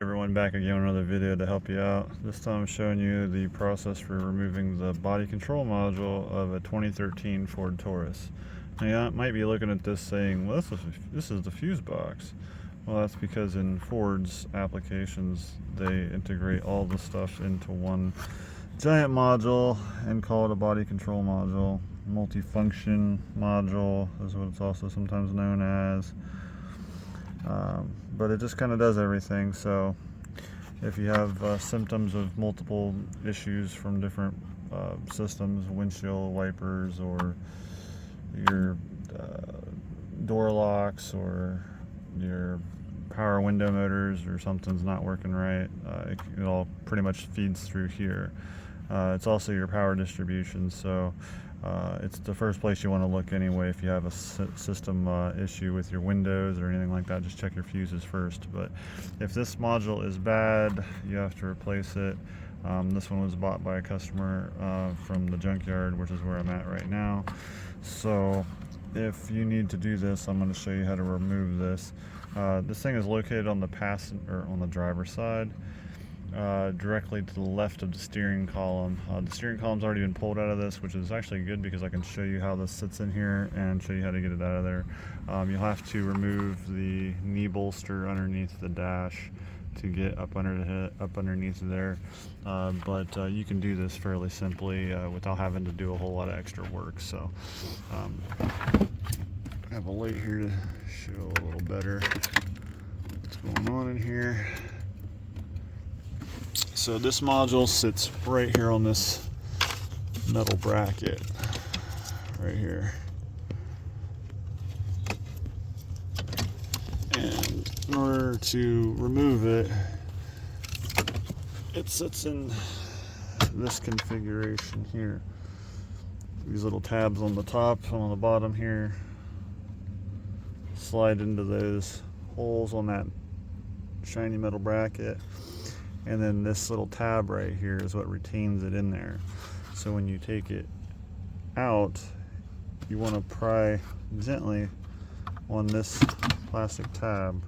Everyone, back again with another video to help you out. This time I'm showing you the process for removing the body control module of a 2013 Ford Taurus. Now you might be looking at this saying, well, this is the fuse box. Well, that's because in Ford's applications they integrate all the stuff into one giant module and call it a body control module. Multifunction module is what it's also sometimes known as. But it just kind of does everything. So if you have symptoms of multiple issues from different systems, windshield wipers, or your door locks, or your power window motors, or something's not working right, it all pretty much feeds through here. It's also your power distribution, so it's the first place you want to look anyway. If you have a system issue with your windows or anything like that, just check your fuses first. But if this module is bad, you have to replace it. This one was bought by a customer from the junkyard, which is where I'm at right now. So if you need to do this, I'm going to show you how to remove this. This thing is located on the passenger, on the driver's side, directly to the left of the steering column. The steering column's already been pulled out of this, which is actually good because I can show you how this sits in here and show you how to get it out of there. You'll have to remove the knee bolster underneath the dash to get up underneath there, but you can do this fairly simply without having to do a whole lot of extra work. So I have a light here to show a little better what's going on in here. So this module sits right here on this metal bracket right here, and in order to remove it, it sits in this configuration here. These little tabs on the top and on the bottom here slide into those holes on that shiny metal bracket. And then this little tab right here is what retains it in there. So when you take it out, you want to pry gently on this plastic tab.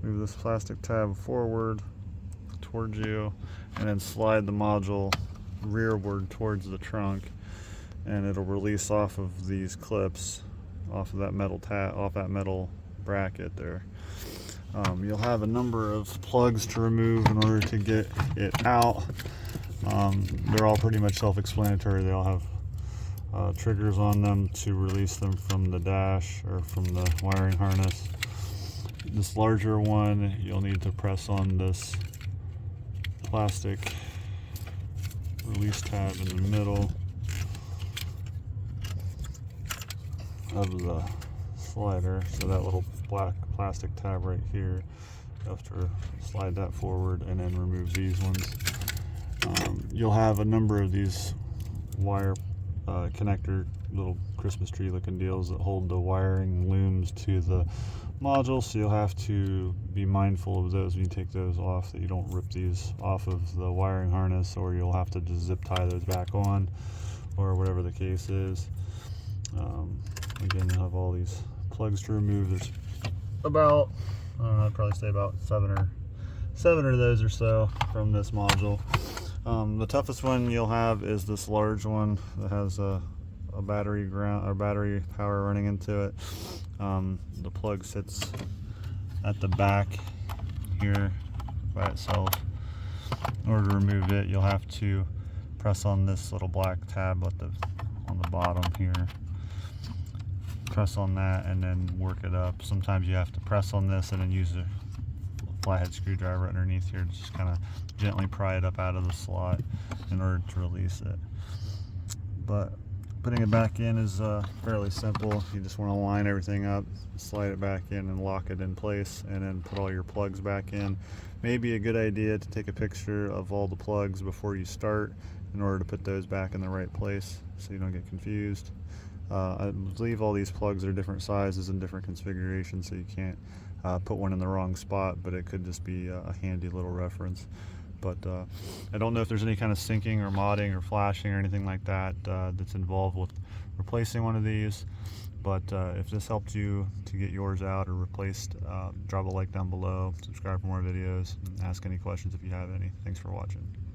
Move this plastic tab forward towards you, and then slide the module rearward towards the trunk, and it'll release off of these clips, off of that metal tab, off that metal bracket there. You'll have a number of plugs to remove in order to get it out. They're all pretty much self-explanatory. They all have triggers on them to release them from the dash or from the wiring harness. This larger one, you'll need to press on this plastic release tab in the middle of the slider. So that little black plastic tab right here, you have to slide that forward and then remove these ones. You'll have a number of these wire connector little Christmas tree looking deals that hold the wiring looms to the module, so you'll have to be mindful of those when you take those off, that you don't rip these off of the wiring harness, or you'll have to just zip tie those back on, or whatever the case is. Again, you'll have all these plugs to remove. There's about, I don't know, I'd probably say about seven of those or so from this module. The toughest one you'll have is this large one that has a battery power running into it. The plug sits at the back here by itself. In order to remove it, you'll have to press on this little black tab on the bottom here. Press on that and then work it up. Sometimes you have to press on this and then use a flathead screwdriver underneath here to just kind of gently pry it up out of the slot in order to release it. But putting it back in is fairly simple. You just want to line everything up, slide it back in and lock it in place, and then put all your plugs back in. Maybe a good idea to take a picture of all the plugs before you start in order to put those back in the right place so you don't get confused. I believe all these plugs are different sizes and different configurations, so you can't put one in the wrong spot, but it could just be a handy little reference. But I don't know if there's any kind of syncing or modding or flashing or anything like that that's involved with replacing one of these. But if this helped you to get yours out or replaced, drop a like down below, subscribe for more videos, and ask any questions if you have any. Thanks for watching.